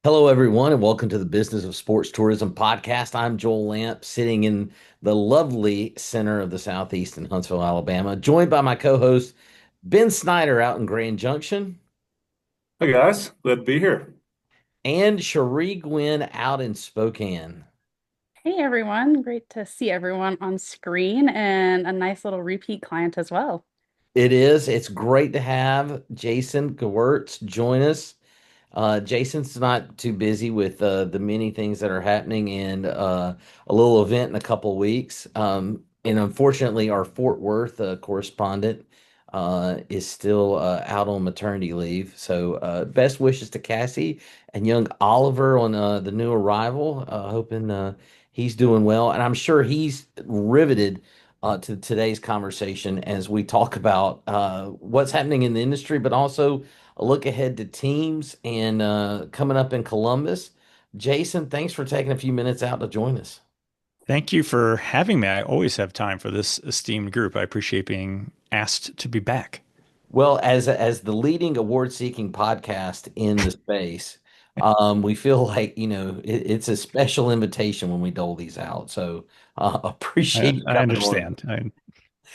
Hello, everyone, and welcome to the Business of Sports Tourism podcast. I'm Joel Lamp, sitting in the lovely center of the Southeast in Huntsville, Alabama, joined by my co host, Ben Snyder, out in Grand Junction, Hey guys, glad to be here. and Cherie Gwynn out in Spokane. Hey everyone, great to see everyone on screen and a nice little repeat client as well. It is. It's great to have Jason Gewirtz join us. Jason's not too busy with the many things that are happening and a little event in a couple weeks. And unfortunately, our Fort Worth correspondent is still out on maternity leave. So, best wishes to Cassie and young Oliver on the new arrival. Hoping he's doing well. And I'm sure he's riveted to today's conversation as we talk about what's happening in the industry, but also a look ahead to teams and coming up in Columbus. Jason, thanks for taking a few minutes out to join us. Thank you for having me. I always have time for this esteemed group. I appreciate being asked to be back. Well, as the leading award-seeking podcast in the space, we feel like it's a special invitation when we dole these out. So I, appreciate you I coming on. understand.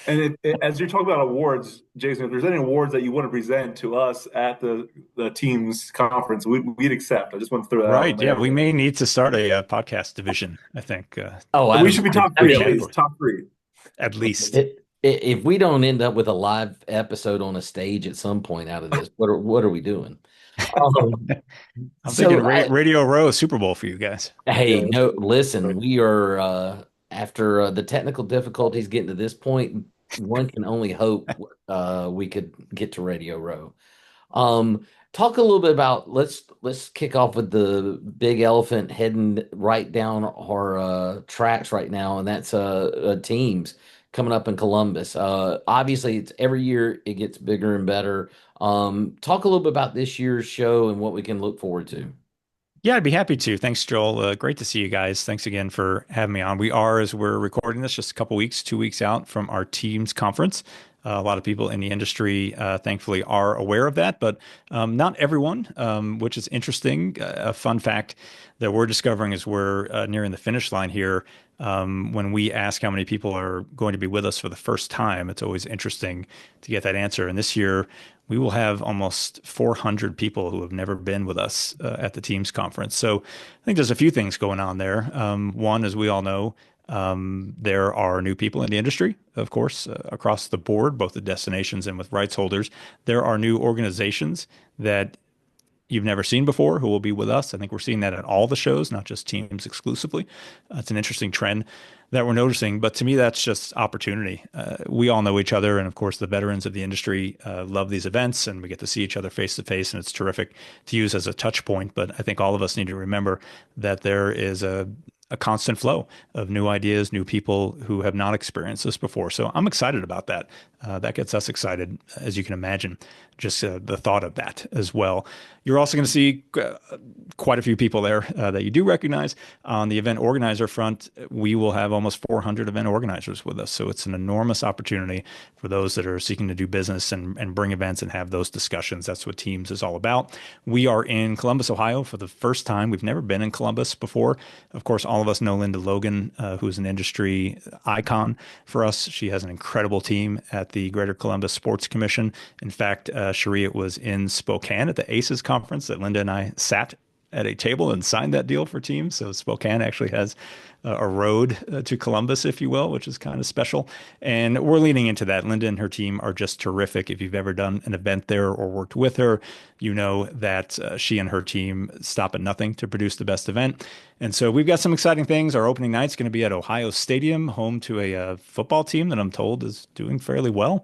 As you're talking about awards, Jason, if there's any awards that you want to present to us at the team's conference, we'd accept. I just want to throw that out Right. Yeah, there. we may need to start a podcast division, I think, Oh, We should be top I three mean, at least. Top three. at least. if we don't end up with a live episode on a stage at some point out of this, what are we doing? Um, I'm thinking so Ra Radio Row Super Bowl for you guys. Hey, Yeah. no, listen, we are after the technical difficulties getting to this point, one can only hope we could get to Radio Row. Talk a little bit about let's kick off with the big elephant heading right down our tracks right now, and that's teams coming up in Columbus. Obviously, it's every year it gets bigger and better. Talk a little bit about this year's show and what we can look forward to. Yeah, I'd be happy to. Thanks, Joel. Great to see you guys. Thanks again for having me on. We are, as we're recording this, just a couple weeks, 2 weeks out from our team's conference. A lot of people in the industry, thankfully, are aware of that, but not everyone, which is interesting. A fun fact that we're discovering as we're nearing the finish line here. When we ask how many people are going to be with us for the first time, it's always interesting to get that answer. And this year, we will have almost 400 people who have never been with us at the Teams conference. So I think there's a few things going on there. One, as we all know, there are new people in the industry, of course, across the board, both the destinations and with rights holders. There are new organizations that you've never seen before who will be with us. I think we're seeing that at all the shows, not just teams exclusively. It's an interesting trend that we're noticing, but to me, that's just opportunity. We all know each other, and of course, the veterans of the industry love these events, and we get to see each other face to face, and it's terrific to use as a touch point. But I think all of us need to remember that there is a constant flow of new ideas, new people who have not experienced this before. So I'm excited about that. That gets us excited, as you can imagine, just the thought of that as well. You're also going to see quite a few people there that you do recognize. On the event organizer front, we will have almost 400 event organizers with us. So it's an enormous opportunity for those that are seeking to do business and bring events and have those discussions. That's what Teams is all about. We are in Columbus, Ohio for the first time. We've never been in Columbus before. Of course, all of us know Linda Logan, who's an industry icon for us. She has an incredible team at the Greater Columbus Sports Commission. In fact, Sharia was in Spokane at the ACES conference that Linda and I sat at a table and signed that deal for teams. So Spokane actually has a road to Columbus, if you will, which is kind of special. And we're leaning into that. Linda and her team are just terrific. If you've ever done an event there or worked with her, you know that she and her team stop at nothing to produce the best event. And so we've got some exciting things. Our opening night's going to be at Ohio Stadium, home to a football team that I'm told is doing fairly well.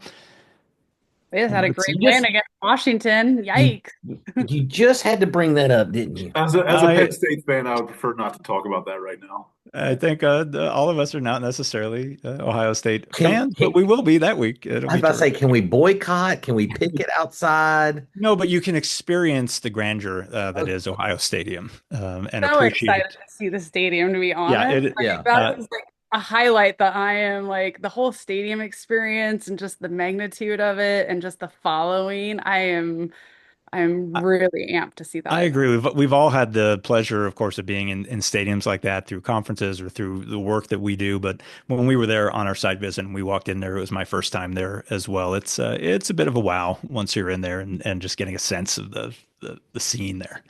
They just had a great You win just against Washington. you Yikes. you just had to bring that up, didn't you? As a Penn I State fan, I would prefer not to talk about that right now. I think all of us are not necessarily Ohio State Can, fans, but can we will be that week. It'll I was be about to say, terrific. can we boycott? Can we picket outside? No, but you can experience the grandeur that Okay. is Ohio Stadium and So excited appreciate. to see the stadium, to be Yeah, honest. it. Like Yeah. that is like a highlight that I am like the whole stadium experience and just the magnitude of it and just the following. I'm really amped to see I that. agree. We've all had the pleasure, of course, of being in stadiums like that through conferences or through the work that we do. But when we were there on our site visit and we walked in there, it was my first time there as well. It's a bit of a wow once you're in there and just getting a sense of the scene there.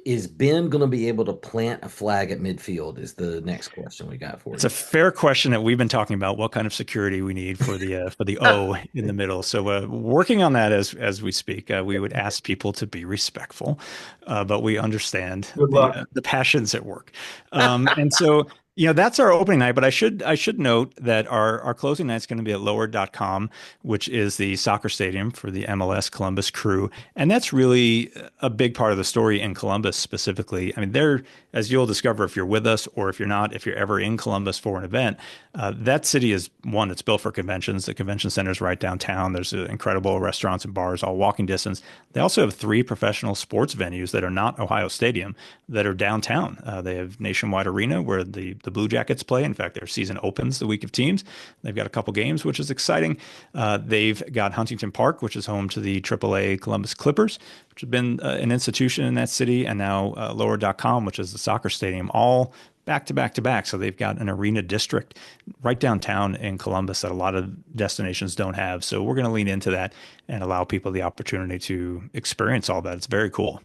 Is Ben going to be able to plant a flag at midfield? Is the next question we got for It's a you. fair question that we've been talking about. What kind of security we need for the O in the middle? So working on that as we speak. We would ask people to be respectful, but we understand Good luck. the passions at work. And so that's our opening night. But I should note that our closing night is going to be at lower.com, which is the soccer stadium for the MLS Columbus Crew, and that's really a big part of the story in Columbus specifically. I mean, there, as you'll discover if you're with us or if you're not, if you're ever in Columbus for an event, that city is one, it's built for conventions. The convention center is right downtown. There's incredible restaurants and bars, all walking distance. They also have 3 professional sports venues that are not Ohio Stadium that are downtown. They have Nationwide Arena where the Blue Jackets play. In fact, their season opens the week of teams. They've got a couple games, which is exciting. They've got Huntington Park, which is home to the AAA Columbus Clippers, which have been an institution in that city, and now lower.com, which is the soccer stadium, all back to back to back. So they've got an arena district right downtown in Columbus that a lot of destinations don't have. So we're going to lean into that and allow people the opportunity to experience all that. It's very cool.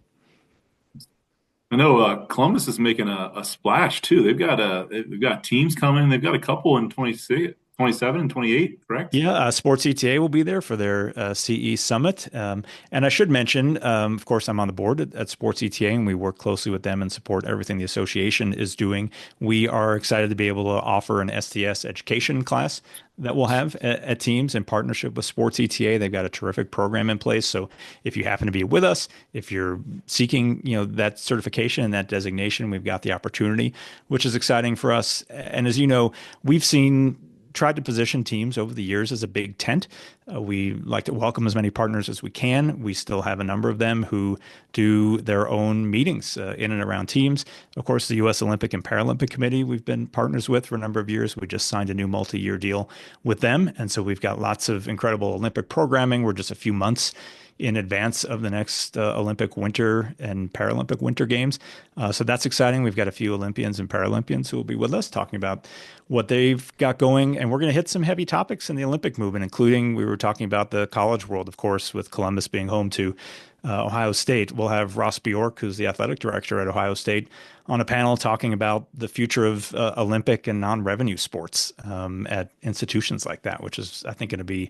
I know Columbus is making a splash too. They've got teams coming. They've got a couple in 26, 27 and 28, correct? Yeah, Sports ETA will be there for their CE Summit. And I should mention, of course, I'm on the board at Sports ETA, and we work closely with them and support everything the association is doing. We are excited to be able to offer an STS education class that we'll have at Teams in partnership with Sports ETA. They've got a terrific program in place. So if you happen to be with us, if you're seeking, that certification and that designation, we've got the opportunity, which is exciting for us. And as you know, we've tried to position Teams over the years as a big tent. We like to welcome as many partners as we can. We still have a number of them who do their own meetings in and around Teams. Of course, the U.S. Olympic and Paralympic Committee we've been partners with for a number of years. We just signed a new multi-year deal with them. And so we've got lots of incredible Olympic programming. We're just a few months in advance of the next Olympic winter and Paralympic winter games. So that's exciting. We've got a few Olympians and Paralympians who will be with us talking about what they've got going. And we're going to hit some heavy topics in the Olympic movement, including we were talking about the college world, of course, with Columbus being home to Ohio State. We'll have Ross Bjork, who's the athletic director at Ohio State, on a panel talking about the future of Olympic and non-revenue sports at institutions like that, which is, I think, going to be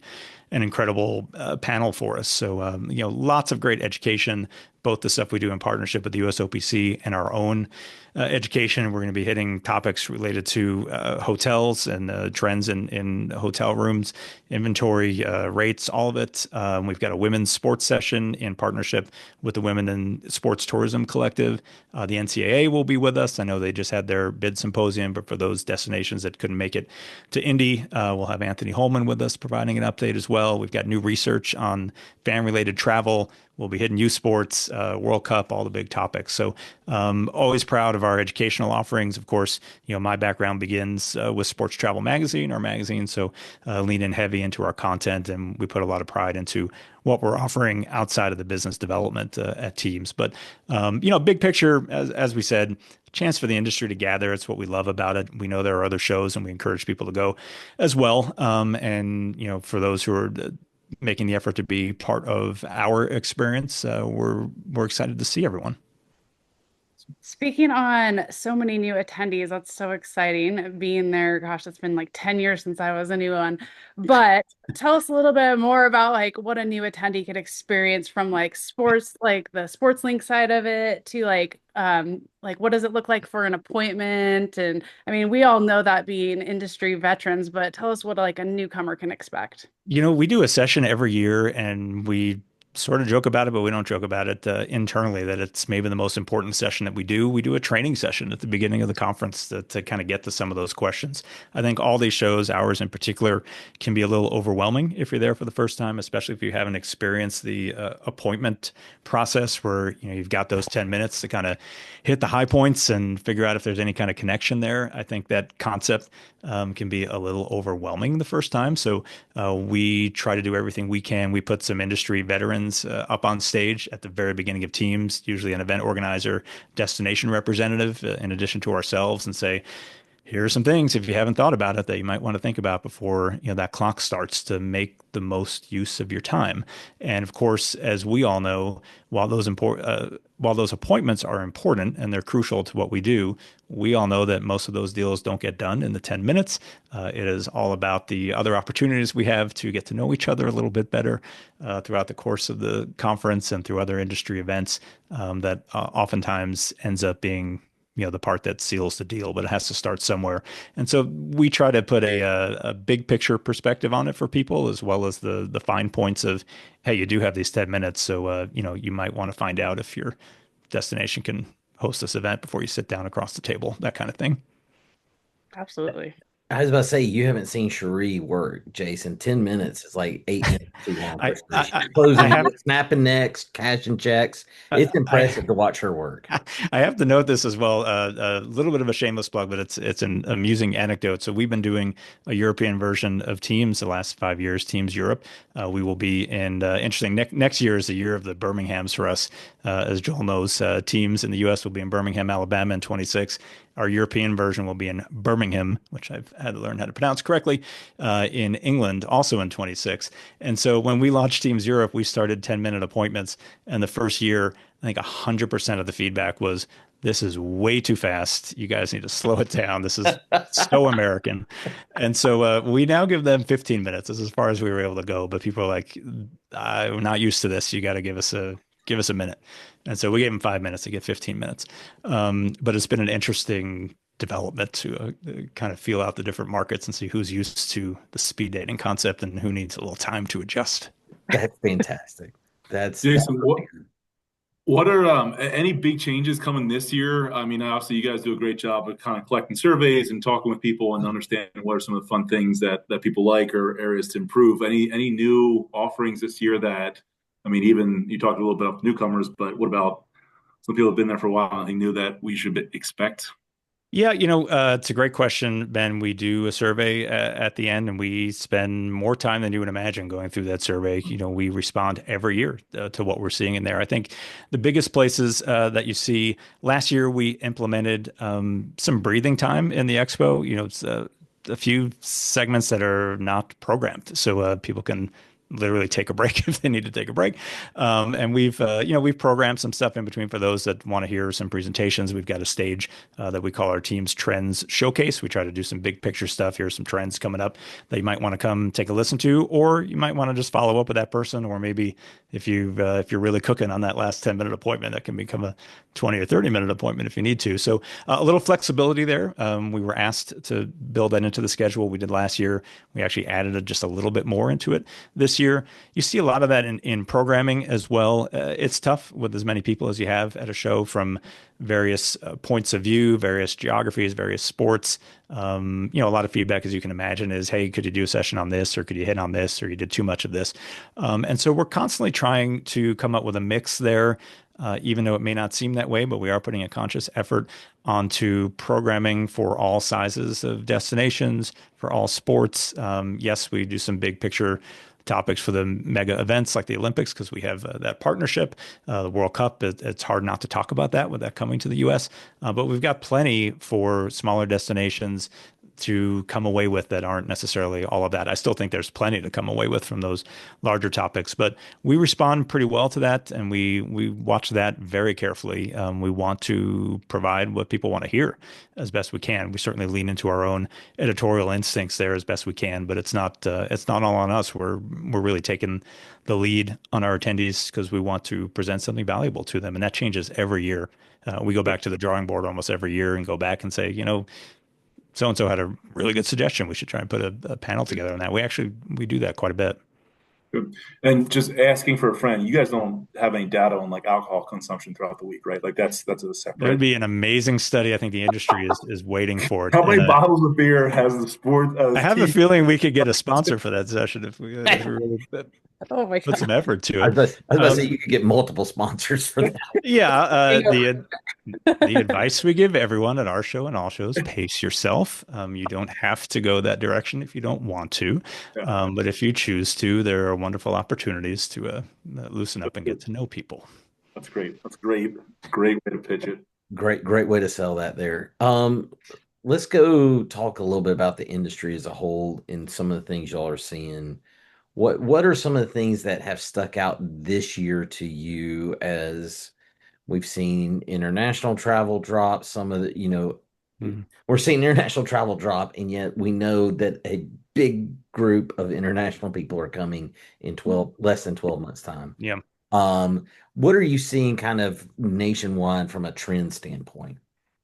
an incredible panel for us. So, lots of great education, both the stuff we do in partnership with the USOPC and our own education. We're going to be hitting topics related to hotels and trends in hotel rooms, inventory, rates, all of it. We've got a women's sports session in partnership with the Women in Sports Tourism Collective. The NCAA will be with us. I know they just had their bid symposium, but for those destinations that couldn't make it to Indy, we'll have Anthony Holman with us providing an update as well. We've got new research on fan-related travel. We'll be hitting youth sports, World Cup, all the big topics. So always proud of our educational offerings. Of course, my background begins with Sports Travel Magazine, our magazine. So lean in heavy into our content, and we put a lot of pride into what we're offering outside of the business development at Teams. But, big picture, as we said, chance for the industry to gather. It's what we love about it. We know there are other shows, and we encourage people to go as well. And for those who are making the effort to be part of our experience, we're excited to see everyone. Speaking on so many new attendees, that's so exciting. Being there, gosh, it's been like 10 years since I was a new one. But tell us a little bit more about like what a new attendee could experience from like sports, like the sports link side of it to like what does it look like for an appointment? And I mean, we all know that being industry veterans, but tell us what like a newcomer can expect. We do a session every year, and we sort of joke about it, but we don't joke about it internally, that it's maybe the most important session that we do. We do a training session at the beginning of the conference to kind of get to some of those questions. I think all these shows, ours in particular, can be a little overwhelming if you're there for the first time, especially if you haven't experienced the appointment process where you've got those 10 minutes to kind of hit the high points and figure out if there's any kind of connection there. I think that concept can be a little overwhelming the first time. So we try to do everything we can. We put some industry veterans presentations up on stage at the very beginning of teams, usually an event organizer, destination representative, in addition to ourselves, and say, here are some things, if you haven't thought about it, that you might want to think about before that clock starts, to make the most use of your time. And of course, as we all know, while those appointments are important and they're crucial to what we do, we all know that most of those deals don't get done in the 10 minutes. It is all about the other opportunities we have to get to know each other a little bit better throughout the course of the conference and through other industry events, that oftentimes ends up being the part that seals the deal, but it has to start somewhere. And so we try to put a big picture perspective on it for people, as well as the fine points of, hey, you do have these 10 minutes. So, you might want to find out if your destination can host this event before you sit down across the table, that kind of thing. Absolutely. I was about to say, you haven't seen Cherie work, Jason. 10 minutes is like 8 minutes too long for I, her. I, She's closing, have, snapping necks, cashing checks. It's impressive to watch her work. I have to note this as well. A little bit of a shameless plug, but it's an amusing anecdote. So we've been doing a European version of Teams the last 5 years, Teams Europe. We will be in interesting. Next year is the year of the Birminghams for us. As Joel knows, Teams in the U.S. will be in Birmingham, Alabama in 26. Our European version will be in Birmingham, which I've had to learn how to pronounce correctly, in England, also in 26. And so when we launched Teams Europe, we started 10-minute appointments. And the first year, I think 100% of the feedback was, this is way too fast. You guys need to slow it down. This is so American. And so we now give them 15 minutes. This is as far as we were able to go. But people are like, I'm not used to this. You got to give us a minute. And so we gave them 5 minutes to get 15 minutes. But it's been an interesting development to kind of feel out the different markets and see who's used to the speed dating concept and who needs a little time to adjust. That's fantastic. That's Jason, what are any big changes coming this year? I mean, obviously, you guys do a great job of kind of collecting surveys and talking with people and understanding what are some of the fun things that people like or areas to improve. Any new offerings this year that, I mean, even you talked a little bit about newcomers, but what about some people have been there for a while? Anything new that we should expect? Yeah, it's a great question, Ben. We do a survey at the end, and we spend more time than you would imagine going through that survey. We respond every year to what we're seeing in there. I think the biggest places that you see, last year we implemented some breathing time in the expo. It's a few segments that are not programmed, so people can literally take a break if they need to take a break. And we've programmed some stuff in between for those that want to hear some presentations. We've got a stage that we call our Team's Trends Showcase. We try to do some big picture stuff. Here's some trends coming up that you might want to come take a listen to, or you might want to just follow up with that person. Or maybe if you're really cooking on that last 10-minute appointment, that can become a 20 or 30-minute appointment if you need to. So a little flexibility there. We were asked to build that into the schedule we did last year. We actually added just a little bit more into it this year. You see a lot of that in programming as well. It's tough with as many people as you have at a show from various points of view, various geographies, various sports. A lot of feedback, as you can imagine, is, hey, could you do a session on this, or could you hit on this, or you did too much of this? And so we're constantly trying to come up with a mix there. Even though it may not seem that way, but we are putting a conscious effort onto programming for all sizes of destinations, for all sports. Yes, we do some big picture topics for the mega events like the Olympics, because we have that partnership. The World Cup, it's hard not to talk about that with that coming to the U.S. But we've got plenty for smaller destinations to come away with that aren't necessarily all of that. I still think there's plenty to come away with from those larger topics, but we respond pretty well to that, and we watch that very carefully. We want to provide what people want to hear as best we can. We certainly lean into our own editorial instincts there as best we can, but it's not all on us. We're really taking the lead on our attendees because we want to present something valuable to them, and that changes every year. We go back to the drawing board almost every year and go back and say, so-and-so had a really good suggestion. We should try and put a panel together on that. We do that quite a bit. Good. And just asking for a friend, you guys don't have any data on like alcohol consumption throughout the week, right? Like that's a separate. There'd be an amazing study. I think the industry is waiting for it. How many bottles of beer has the sport? I have a feeling we could get a sponsor for that session if we really Oh my put God. some effort to I it. was about to say you could get multiple sponsors for that. Yeah, The advice we give everyone at our show and all shows: pace yourself. You don't have to go that direction if you don't want to, Yeah. but if you choose to, there are wonderful opportunities to loosen up and get to know people. That's great. That's great. Great way to pitch it. Great way to sell that there. Let's go talk a little bit about the industry as a whole and some of the things y'all are seeing. What are some of the things that have stuck out this year to you as we've seen international travel drop? Some of the, Mhm. we're seeing international travel drop, and yet we know that a big group of international people are coming in 12 less than 12 months time. Yeah. Um, what are you seeing kind of nationwide from a trend standpoint?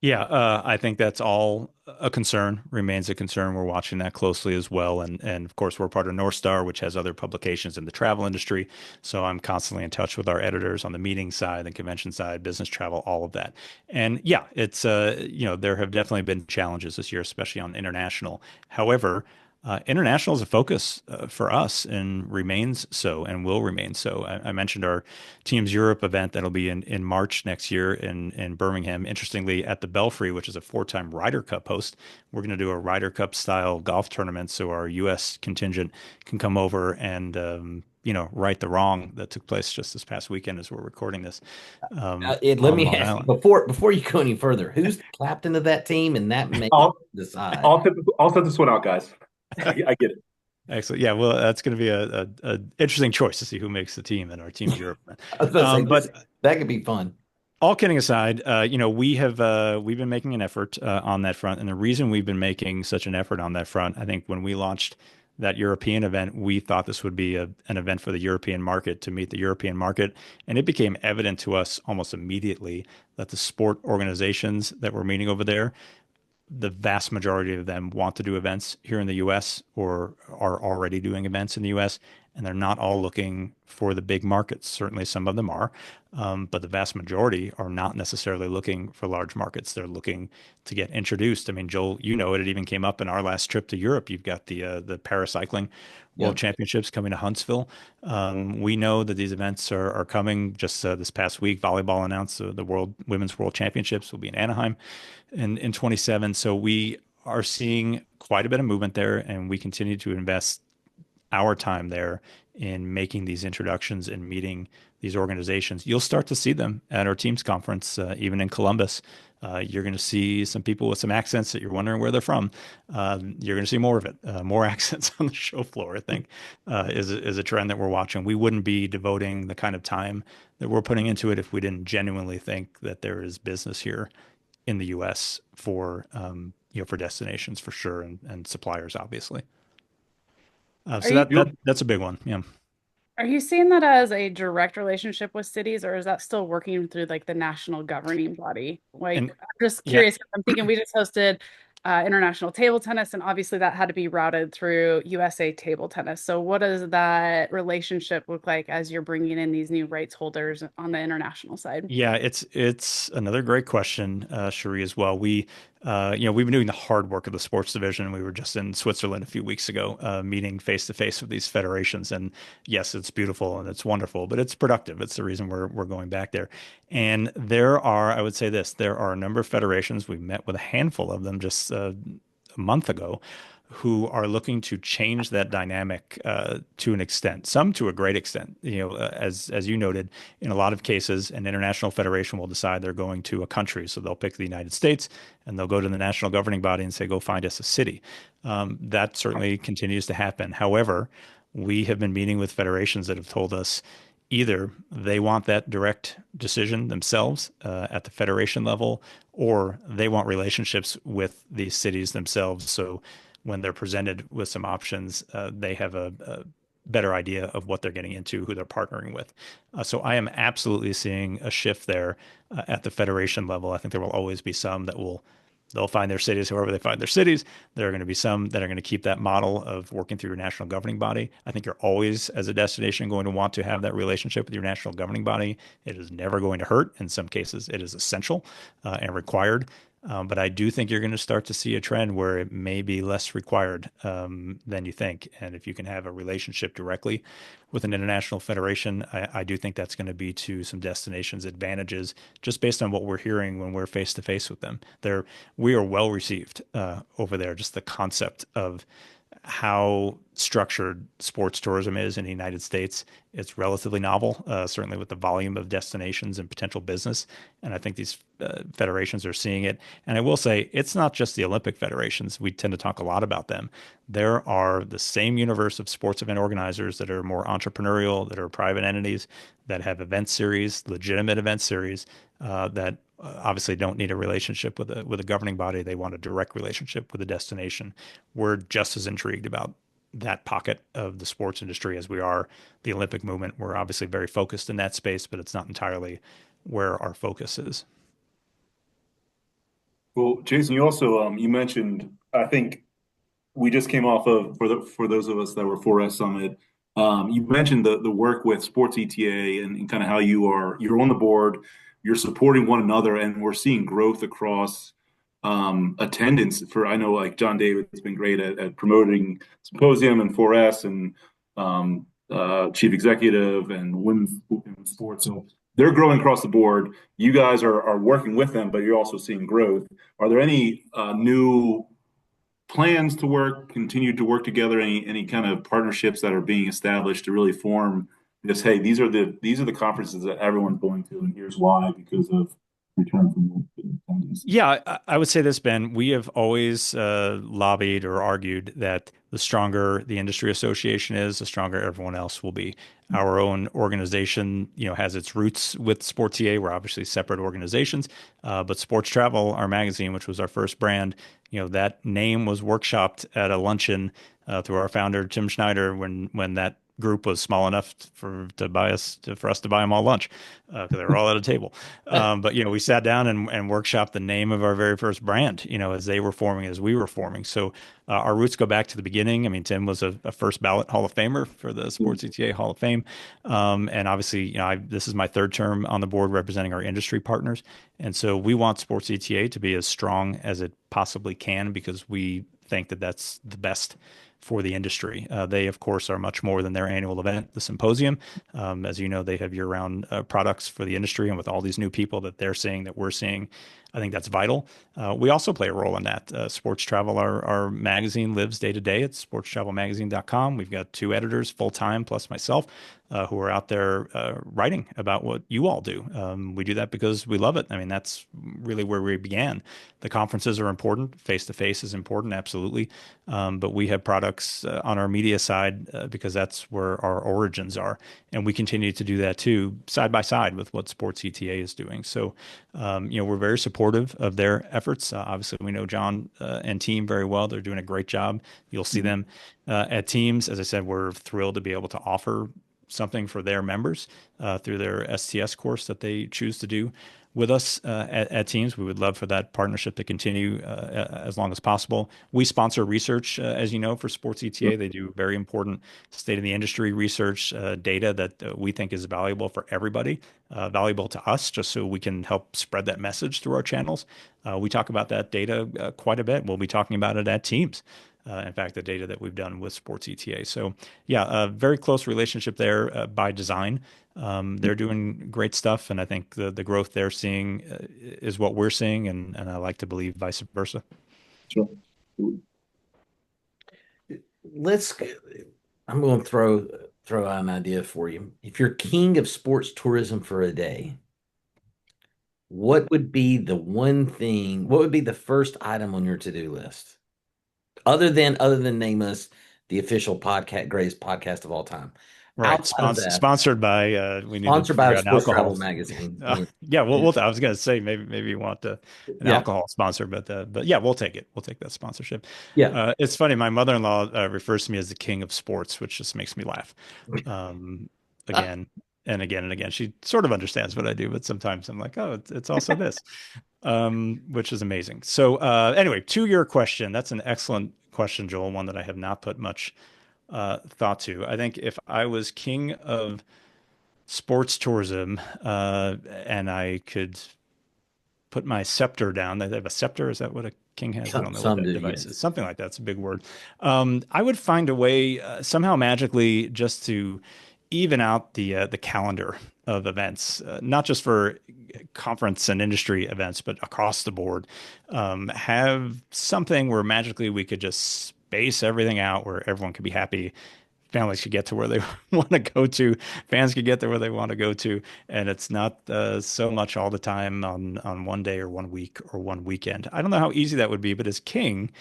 Yeah, I think that's all a concern, remains a concern. We're watching that closely as well. And of course, we're part of Northstar, which has other publications in the travel industry. So I'm constantly in touch with our editors on the meeting side, the convention side, business travel, all of that. And yeah, it's, there have definitely been challenges this year, especially on international. However, international is a focus for us and remains so and will remain so. I mentioned our Teams Europe event that'll be in March next year in Birmingham. Interestingly, at the Belfry, which is a four-time Ryder Cup host, we're going to do a Ryder Cup style golf tournament so our U.S. contingent can come over and right the wrong that took place just this past weekend as we're recording this Let on me Long ask Island. before you go any further, who's the captain of that team, and that may I'll decide. I'll set this one out, guys. I get it. Excellent. Yeah, well, that's going to be a interesting choice to see who makes the team in our Teams Europe. I was about to say But that could be fun. all kidding aside, we've been making an effort on that front, and the reason we've been making such an effort on that front, I think, when we launched that European event, we thought this would be an event for the European market to meet the European market, and it became evident to us almost immediately that the sport organizations that were meeting over there, the vast majority of them want to do events here in the US or are already doing events in the US, and they're not all looking for the big markets. Certainly, some of them are, but the vast majority are not necessarily looking for large markets. They're looking to get introduced. I mean, Joel, you know it. It even came up in our last trip to Europe. You've got the paracycling World Yep. Championships coming to Huntsville. We know that these events are coming. Just this past week, volleyball announced the Women's World Championships will be in Anaheim in 27. So we are seeing quite a bit of movement there, and we continue to invest our time there in making these introductions and meeting these organizations. You'll start to see them at our Teams conference, even in Columbus. You're going to see some people with some accents that you're wondering where they're from. You're going to see more of it, more accents on the show floor, I think, is a trend that we're watching. We wouldn't be devoting the kind of time that we're putting into it if we didn't genuinely think that there is business here in the U.S. for for destinations for sure, and suppliers obviously. Are So you that's a big one. Yeah. are you seeing that as a direct relationship with cities, or is that still working through like the national governing body? Like, And I'm just yeah, curious. I'm thinking we just hosted international table tennis, and obviously that had to be routed through USA Table Tennis. So, what does that relationship look like as you're bringing in these new rights holders on the international side? yeah, it's another great question, Cherie, as well. We've been doing the hard work of the sports division. We were just in Switzerland a few weeks ago, meeting face to face with these federations. And yes, it's beautiful and it's wonderful, but it's productive. It's the reason we're going back there. And I would say this, there are a number of federations. We met with a handful of them just a month ago who are looking to change that dynamic to an extent, some to a great extent. As you noted, in a lot of cases, an international federation will decide they're going to a country, so they'll pick the United States and they'll go to the national governing body and say, "Go find us a city." That certainly continues to happen. However, we have been meeting with federations that have told us either they want that direct decision themselves at the federation level, or they want relationships with these cities themselves. So when they're presented with some options, they have a better idea of what they're getting into, who they're partnering with. So I am absolutely seeing a shift there at the federation level. I think there will always be some that they'll find their cities wherever they find their cities. There are going to be some that are going to keep that model of working through your national governing body. I think you're always, as a destination, going to want to have that relationship with your national governing body. It is never going to hurt. In some cases, it is essential and required. But I do think you're going to start to see a trend where it may be less required than you think. And if you can have a relationship directly with an international federation, I do think that's going to be to some destinations' advantages, just based on what we're hearing when we're face to face with them. We are well received over there. Just the concept of how structured sports tourism is in the United States. It's relatively novel, certainly with the volume of destinations and potential business. And I think these federations are seeing it. And I will say, it's not just the Olympic federations. We tend to talk a lot about them. There are the same universe of sports event organizers that are more entrepreneurial, that are private entities, that have event series, legitimate event series, that obviously don't need a relationship with a governing body. They want a direct relationship with a destination. We're just as intrigued about that pocket of the sports industry as we are the Olympic movement. We're obviously very focused in that space, but it's not entirely where our focus is. Well, Jason, you also you mentioned, I think we just came off of for those of us that were 4S Summit. You mentioned the work with Sports ETA and kind of how you're on the board, you're supporting one another, and we're seeing growth across attendance. For I know like John David has been great at promoting Symposium and 4S and chief executive and women's sports. So they're growing across the board. You guys are working with them, but you're also seeing growth. Are there any new plans to continue to work together? Any kind of partnerships that are being established to really form this? Hey, these are the conferences that everyone's going to, and here's why because of return from the attendees. Yeah, I would say this, Ben. We have always lobbied or argued that the stronger the industry association is, the stronger everyone else will be. Our own organization, has its roots with Sports EA. We're obviously separate organizations, but Sports Travel, our magazine, which was our first brand, that name was workshopped at a luncheon through our founder Tim Schneider when that group was small enough for us to buy them all lunch because they were all at a table. But we sat down and workshopped the name of our very first brand. As they were forming, as we were forming. So our roots go back to the beginning. I mean, Tim was a first ballot Hall of Famer for the Sports ETA Hall of Fame, and obviously, this is my third term on the board representing our industry partners, and so we want Sports ETA to be as strong as it possibly can because we think that that's the best for the industry. They, of course, are much more than their annual event, the Symposium. As you know, they have year-round products for the industry, and with all these new people that they're seeing, that we're seeing, I think that's vital. We also play a role in that. Sports Travel, our magazine, lives day to day at sportstravelmagazine.com. We've got 2 editors full-time, plus myself, who are out there writing about what you all do. We do that because we love it. I mean, that's really where we began. The conferences are important. Face-to-face is important, absolutely. But we have products on our media side because that's where our origins are. And we continue to do that too, side by side with what Sports ETA is doing. So, we're very supportive of their efforts. Obviously, we know John and team very well. They're doing a great job. You'll see them at Teams. As I said, we're thrilled to be able to offer something for their members through their STS course that they choose to do with us at Teams. We would love for that partnership to continue as long as possible. We sponsor research, as you know, for Sports ETA. They do very important state of the industry research data that we think is valuable for everybody, valuable to us, just so we can help spread that message through our channels. We talk about that data quite a bit. We'll be talking about it at Teams. In fact, the data that we've done with Sports ETA. So, yeah, a very close relationship there by design. They're doing great stuff, and I think the growth they're seeing is what we're seeing, and I like to believe vice versa. Sure. I'm going to throw out an idea for you. If you're king of sports tourism for a day, what would be the one thing? What would be the first item on your to-do list? Other than name us the official podcast, greatest podcast of all time. Right. Outside of that, Sponsored by, we need to sponsored by figure out an Sports alcohol. Travel Magazine. Yeah, I was going to say maybe you want an Yeah. alcohol sponsor, but yeah, we'll take it. We'll take that sponsorship. Yeah. It's funny. My mother-in-law refers to me as the king of sports, which just makes me laugh. Again and again and again. She sort of understands what I do, but sometimes I'm like, oh, it's also this, which is amazing. So anyway, to your question, that's an excellent question, Joel, one that I have not put much thought to. I think if I was king of sports tourism and I could put my scepter down. They have a scepter. Is that what a king has? I don't know what Some that do, device is. yes. Something like that. It's a big word. I would find a way somehow magically just to even out the calendar of events, not just for conference and industry events, but across the board. Have something where magically we could just space everything out where everyone could be happy, families could get to where they want to go to, fans could get to where they want to go to, and it's not so much all the time on one day or one week or one weekend. I don't know how easy that would be, but as king,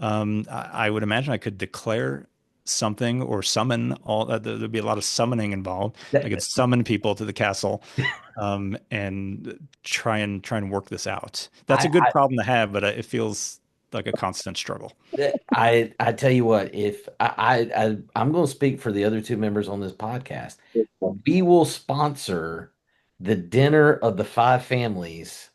I would imagine I could declare something or summon all that. There'd be a lot of summoning involved. I could That, summon people to the castle, and try and work this out. That's a good I, problem to have, but it feels like a constant struggle. I tell you what, if I'm going to speak for the other two members on this podcast, we will sponsor the dinner of the five families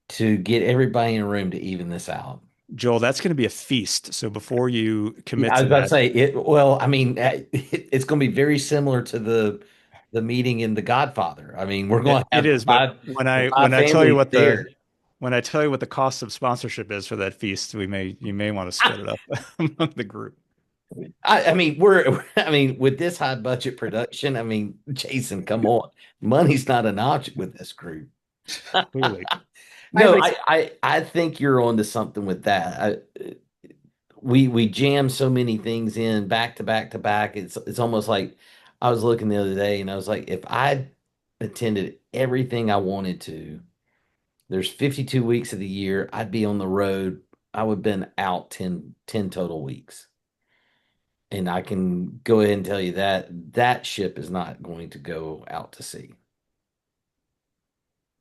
to get everybody in a room to even this out. Joel, that's going to be a feast. So before you commit I to was about to that, say it. Well, I mean, it's going to be very similar to the meeting in The Godfather. I mean, we're going to it have is, but when the I five when I tell you families what the there. when I tell you what the cost of sponsorship is for that feast, we may you may want to split it up among the group. I mean, I mean, with this high budget production, I mean, Jason, come on, money's not an object with this group. Clearly. I No, would I think you're onto something with that. We jam so many things in back to back to back. It's almost like I was looking the other day and I was like, if I attended everything I wanted to, there's 52 weeks of the year, I'd be on the road. I would have been out ten total weeks. And I can go ahead and tell you that that ship is not going to go out to sea.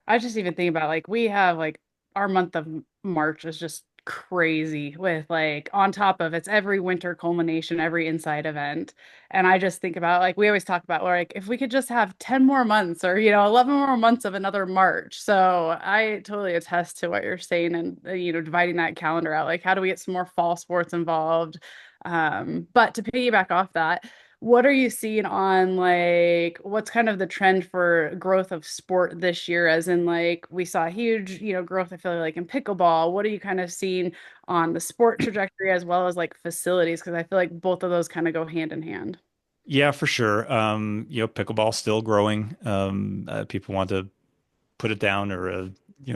I just even think about like we have like our month of March is just crazy with like on top of it's every winter culmination, every inside event. And I just think about like we always talk about like if we could just have 10 more months or 11 more months of another March. So I totally attest to what you're saying and dividing that calendar out. Like how do we get some more fall sports involved? But to piggyback off that, what are you seeing on like what's kind of the trend for growth of sport this year? As in, like we saw a huge, growth, I feel like in pickleball. What are you kind of seeing on the sport trajectory as well as like facilities? Because I feel like both of those kind of go hand in hand. Yeah, for sure. Pickleball's still growing. People want to put it down or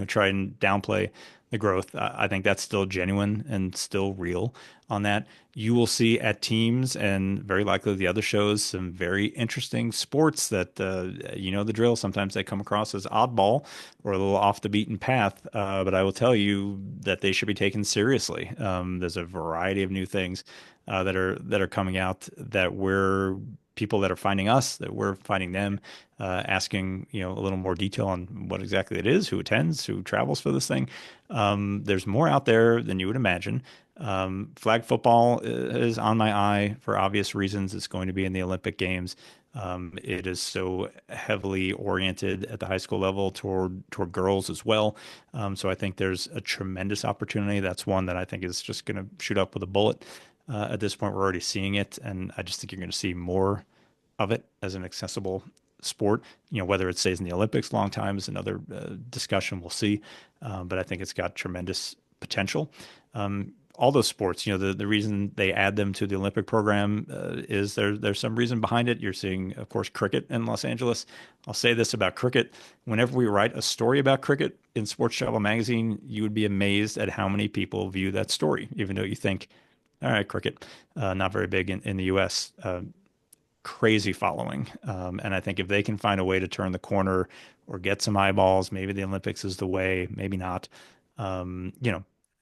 try and downplay the growth. I think that's still genuine and still real on that. You will see at teams and very likely the other shows some very interesting sports that the drill. Sometimes they come across as oddball or a little off the beaten path, but I will tell you that they should be taken seriously. There's a variety of new things that are coming out that we're people that are finding us, that we're finding them, asking a little more detail on what exactly it is, who attends, who travels for this thing. There's more out there than you would imagine. Flag football is on my eye for obvious reasons. It's going to be in the Olympic Games. It is so heavily oriented at the high school level toward girls as well. So I think there's a tremendous opportunity. That's one that I think is just going to shoot up with a bullet. At this point, we're already seeing it, and I just think you're going to see more of it as an accessible sport. Whether it stays in the Olympics a long time is another discussion. We'll see, but I think it's got tremendous potential. All those sports, the reason they add them to the Olympic program is there's some reason behind it. You're seeing, of course, cricket in Los Angeles. I'll say this about cricket: whenever we write a story about cricket in Sports Travel Magazine, you would be amazed at how many people view that story, even though you think, all right, cricket, not very big in the U.S. Crazy following. And I think if they can find a way to turn the corner or get some eyeballs, maybe the Olympics is the way, maybe not.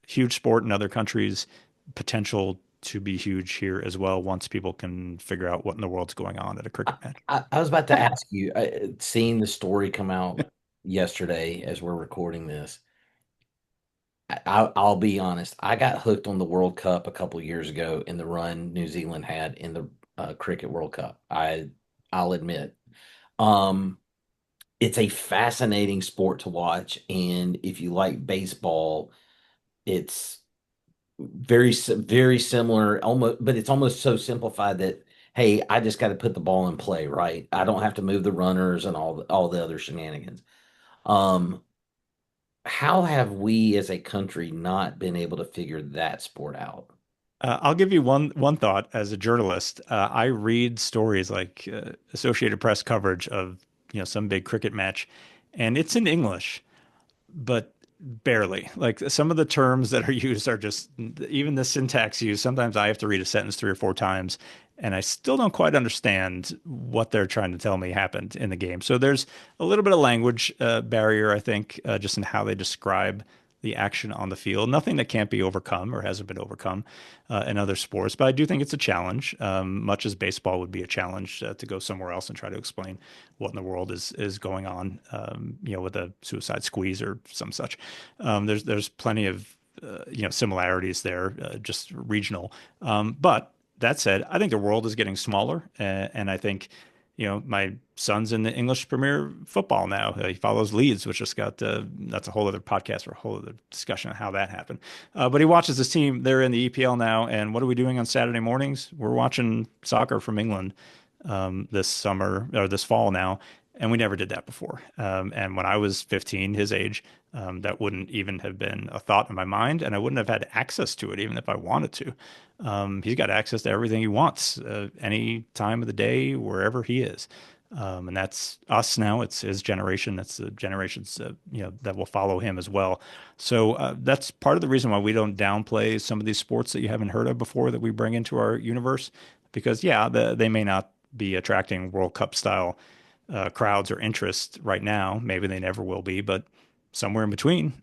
Huge sport in other countries, potential to be huge here as well once people can figure out what in the world's going on at a cricket match. I was about to ask you, seeing the story come out yesterday as we're recording this. I'll be honest. I got hooked on the World Cup a couple years ago in the run New Zealand had in the Cricket World Cup. I'll admit, um, it's a fascinating sport to watch, and if you like baseball, it's very similar. Almost, but it's almost so simplified that hey, I just got to put the ball in play, right? I don't have to move the runners and all the other shenanigans. Um, how have we as a country not been able to figure that sport out? I'll give you one thought as a journalist. I read stories like Associated Press coverage of some big cricket match, and it's in English, but barely. Like some of the terms that are used are just even the syntax used. Sometimes I have to read a sentence 3 or 4 times, and I still don't quite understand what they're trying to tell me happened in the game. So there's a little bit of language barrier, I think, just in how they describe the action on the field. Nothing that can't be overcome or hasn't been overcome in other sports, but I do think it's a challenge, much as baseball would be a challenge to go somewhere else and try to explain what in the world is going on, with a suicide squeeze or some such. There's plenty of similarities there, just regional. But that said, I think the world is getting smaller, and I think my son's in the English Premier Football now. He follows Leeds, which just got that's a whole other podcast or a whole other discussion on how that happened. But he watches this team. They're in the EPL now, and what are we doing on Saturday mornings? We're watching soccer from England this summer or this fall now, and we never did that before. And when I was 15, his age, that wouldn't even have been a thought in my mind, and I wouldn't have had access to it even if I wanted to. He's got access to everything he wants, any time of the day, wherever he is. And that's us now. It's his generation. That's the generations that will follow him as well. So that's part of the reason why we don't downplay some of these sports that you haven't heard of before that we bring into our universe, because they may not be attracting World Cup style crowds or interest right now. Maybe they never will be, but somewhere in between,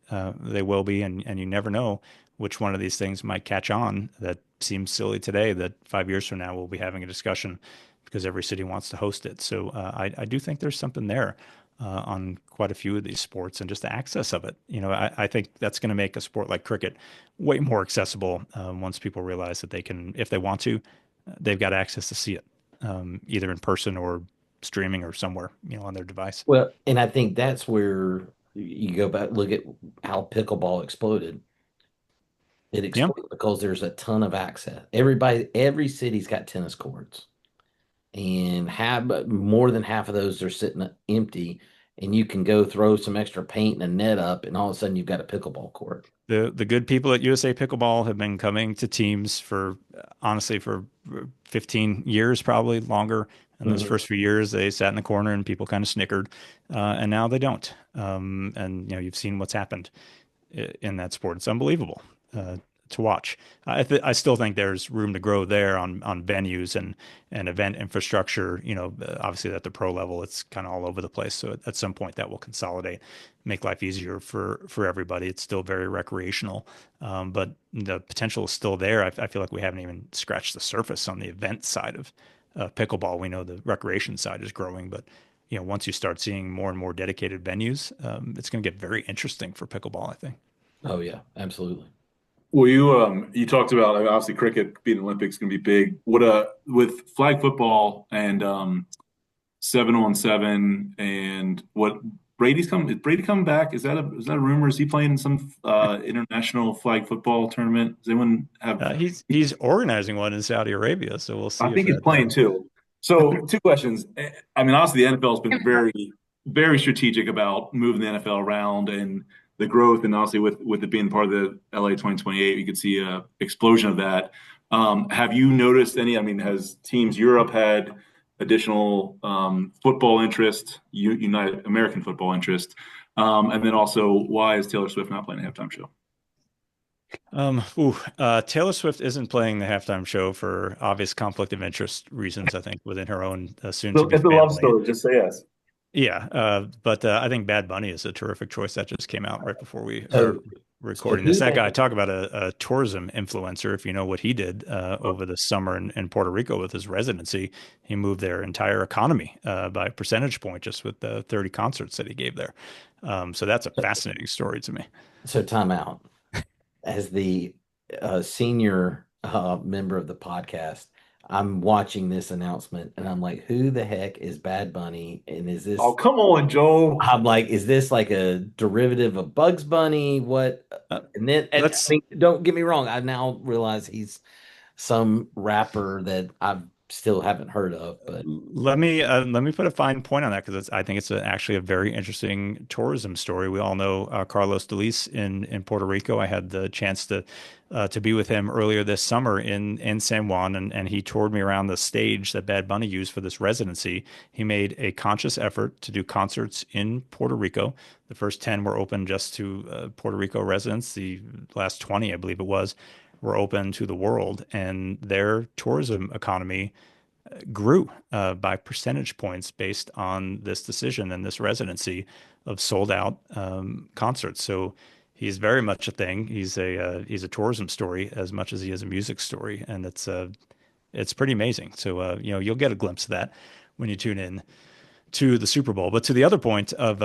they will be, and you never know which one of these things might catch on that seems silly today that 5 years from now we'll be having a discussion because every city wants to host it. So I do think there's something there on quite a few of these sports and just the access of it. I think that's going to make a sport like cricket way more accessible once people realize that they can, if they want to, they've got access to see it either in person or streaming or somewhere, on their device. Well, and I think that's where you go back, look at how pickleball exploded. It Yeah. exploded because there's a ton of access. Every city's got tennis courts, and have more than half of those are sitting empty. And you can go throw some extra paint and a net up, and all of a sudden you've got a pickleball court. The good people at USA Pickleball have been coming to teams for honestly for 15 years, probably longer. And those Mhm. first few years, they sat in the corner and people kind of snickered, and now they don't. And you've seen what's happened in that sport. It's unbelievable to watch. I still think there's room to grow there on venues and event infrastructure. Obviously at the pro level, it's kind of all over the place. So at some point, that will consolidate, make life easier for everybody. It's still very recreational, but the potential is still there. I feel like we haven't even scratched the surface on the event side of pickleball. We know the recreation side is growing, but once you start seeing more and more dedicated venues, it's going to get very interesting for pickleball, I think. Oh yeah, absolutely. Well, you talked about, I mean, obviously cricket being Olympics going to be big. What with flag football and 7-on-7 and what is Brady coming back? Is that a rumor? Is he playing in some international flag football tournament? Does anyone have? He's organizing one in Saudi Arabia, so we'll I see if think he's that. playing too. So, two questions. I mean, honestly, the NFL has been very, very strategic about moving the NFL around and the growth, and obviously with it being part of the LA 2028, you could see a explosion of that. Have you noticed any? I mean, has Teams Europe had additional football interest, United American football interest, and then also why is Taylor Swift not playing a halftime show? Taylor Swift isn't playing the halftime show for obvious conflict of interest reasons, I think, within her own So soon-to-be it's a love family. story. Just say yes. Yeah, but I think Bad Bunny is a terrific choice. That just came out right before we are So, so recording this. who That guy, has talk about a tourism influencer. If you know what he did over the summer in Puerto Rico with his residency, he moved their entire economy by a percentage point just with the 30 concerts that he gave there. So that's a fascinating story to me. so time out. As the senior member of the podcast, I'm watching this announcement and I'm like, who the heck is Bad Bunny? And is Oh, this, come on, Joe. I'm like, is this like a derivative of Bugs Bunny? What? Uh, And I let's mean, don't get me wrong. I now realize he's some rapper that I've still haven't heard of. But Let me put a fine point on that because I think it's actually a very interesting tourism story. We all know Carlos Delis in Puerto Rico. I had the chance to be with him earlier this summer in San Juan, and he toured me around the stage that Bad Bunny used for this residency. He made a conscious effort to do concerts in Puerto Rico. The first 10 were open just to Puerto Rico residents. The last 20, I believe it was, were open to the world, and their tourism economy grew by percentage points based on this decision and this residency of sold out concerts. So he's very much a thing. He's a tourism story as much as he is a music story, and it's pretty amazing. So you'll get a glimpse of that when you tune in to the Super Bowl. But to the other point of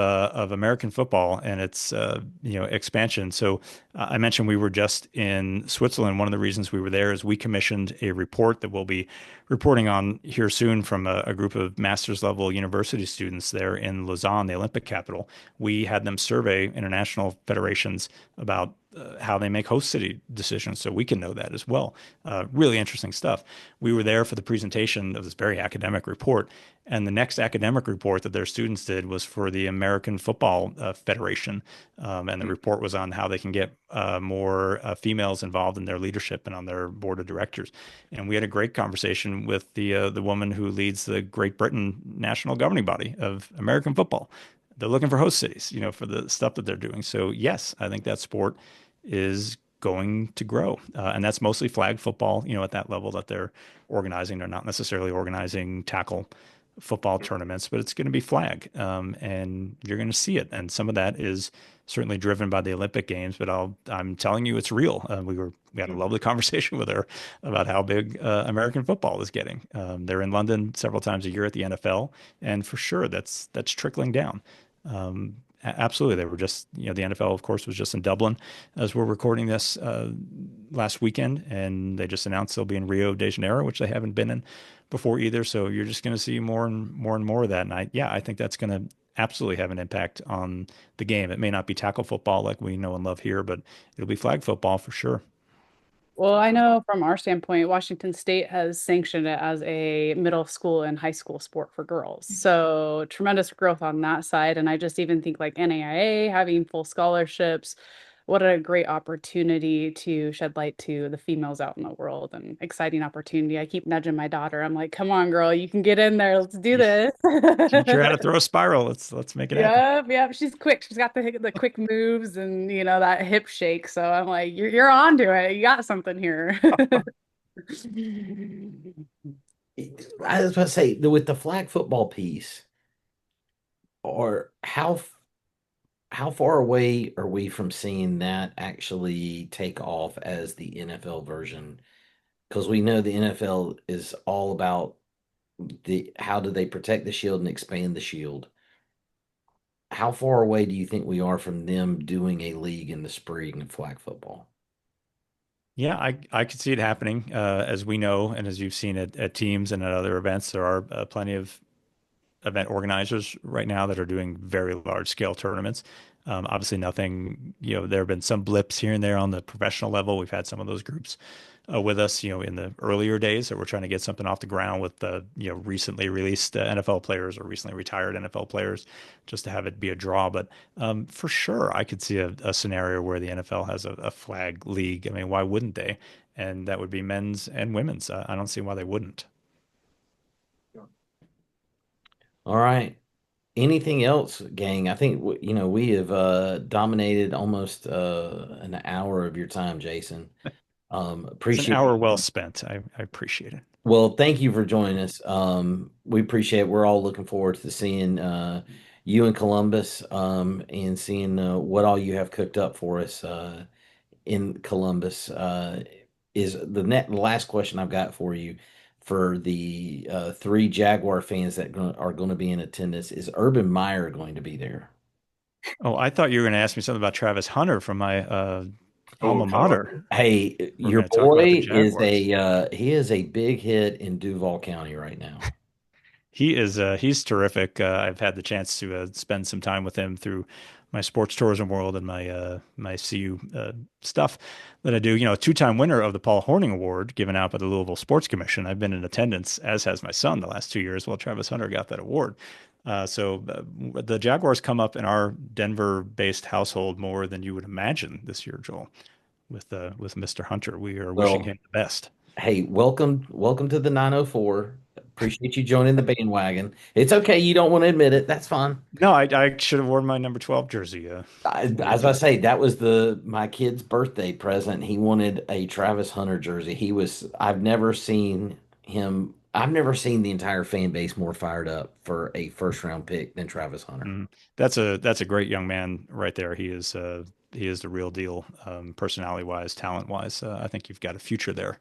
American football and its expansion. So I mentioned we were just in Switzerland. One of the reasons we were there is we commissioned a report that we'll be reporting on here soon from a group of master's level university students there in Lausanne, the Olympic capital. We had them survey international federations about how they make host city decisions so we can know that as well. Really interesting stuff. We were there for the presentation of this very academic report. And the next academic report that their students did was for the American Football Federation. And the report was on how they can get more females involved in their leadership and on their board of directors. And we had a great conversation with the woman who leads the Great Britain national governing body of American football. They're looking for host cities, for the stuff that they're doing. So yes, I think that sport is going to grow. And that's mostly flag football, at that level that they're organizing. They're not necessarily organizing tackle football tournaments, but it's going to be flag. And you're going to see it. And some of that is certainly driven by the Olympic Games, but I'm telling you, it's real. We had a lovely conversation with her about how big American football is getting. They're in London several times a year at the NFL, and for sure that's trickling down. Absolutely. They were just, the NFL, of course, was just in Dublin as we're recording this last weekend, and they just announced they'll be in Rio de Janeiro, which they haven't been in before either. So you're just going to see more and more of that. And I think that's going to absolutely have an impact on the game. It may not be tackle football like we know and love here, but it'll be flag football for sure. Well, I know from our standpoint, Washington State has sanctioned it as a middle school and high school sport for girls. So tremendous growth on that side. And I just even think like NAIA having full scholarships, what a great opportunity to shed light to the females out in the world and exciting opportunity. I keep nudging my daughter. I'm like, come on, girl, you can get in there. Let's do this. Teach her how to throw a spiral. Let's make it happen. Yep, yep. She's quick. She's got the quick moves and that hip shake. So I'm like, you're onto it. You got something here. I was about to say with the flag football piece, or how far away are we from seeing that actually take off as the NFL version? Because we know the NFL is all about the how do they protect the shield and expand the shield. How far away do you think we are from them doing a league in the spring of flag football? Yeah, I could see it happening. As we know, and as you've seen at teams and at other events, there are plenty of event organizers right now that are doing very large scale tournaments. Obviously, nothing, there have been some blips here and there on the professional level. We've had some of those groups with us, in the earlier days that we're trying to get something off the ground with the, recently released NFL players or recently retired NFL players just to have it be a draw. But for sure, I could see a scenario where the NFL has a flag league. I mean, why wouldn't they? And that would be men's and women's. I don't see why they wouldn't. All right. Anything else, gang? I think we have dominated almost an hour of your time, Jason. It's an Appreciate hour you. well spent. I appreciate it. Well, thank you for joining us. We appreciate it. We're all looking forward to seeing you in Columbus and seeing what all you have cooked up for us in Columbus. Is the last question I've got for you for the three Jaguar fans that are going to be in attendance? Is Urban Meyer going to be there? Oh, I thought you were going to ask me something about Travis Hunter from my alma God. mater. Hey, We're your going to talk about the boy is Jaguars. he is a big hit in Duval County right now. He's terrific. I've had the chance to spend some time with him through my sports tourism world and my CU stuff that I do. You know, a two-time winner of the Paul Horning Award given out by the Louisville Sports Commission. I've been in attendance, as has my son, the last 2 years while Travis Hunter got that award. The Jaguars come up in our Denver-based household more than you would imagine this year, Joel. With Mr. Hunter, we are wishing Well, him the best. hey, welcome to the 904. Appreciate you joining the bandwagon. It's okay, you don't want to admit it. That's fine. No, I should have worn my number 12 jersey. As I say, that was the my kid's birthday present. He wanted a Travis Hunter jersey. I've never seen the entire fan base more fired up for a first round pick than Travis Hunter. That's a great young man right there. He is the real deal, personality wise, talent wise. I think you've got a future there,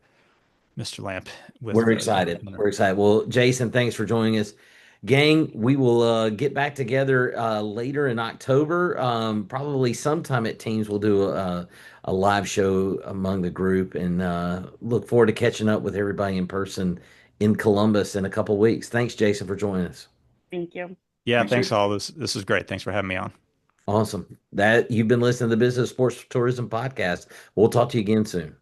Mr. Lamp. With We're excited. Hunter. We're excited. Well, Jason, thanks for joining us. Gang, we will get back together later in October. Probably sometime at Teams, we'll do a live show among the group and look forward to catching up with everybody in person in Columbus in a couple weeks. Thanks, Jason, for joining us. Thank you. Yeah, Thanks, thanks Jason. all. This is great. Thanks for having me on. Awesome. That you've been listening to the Business Sports Tourism Podcast. We'll talk to you again soon.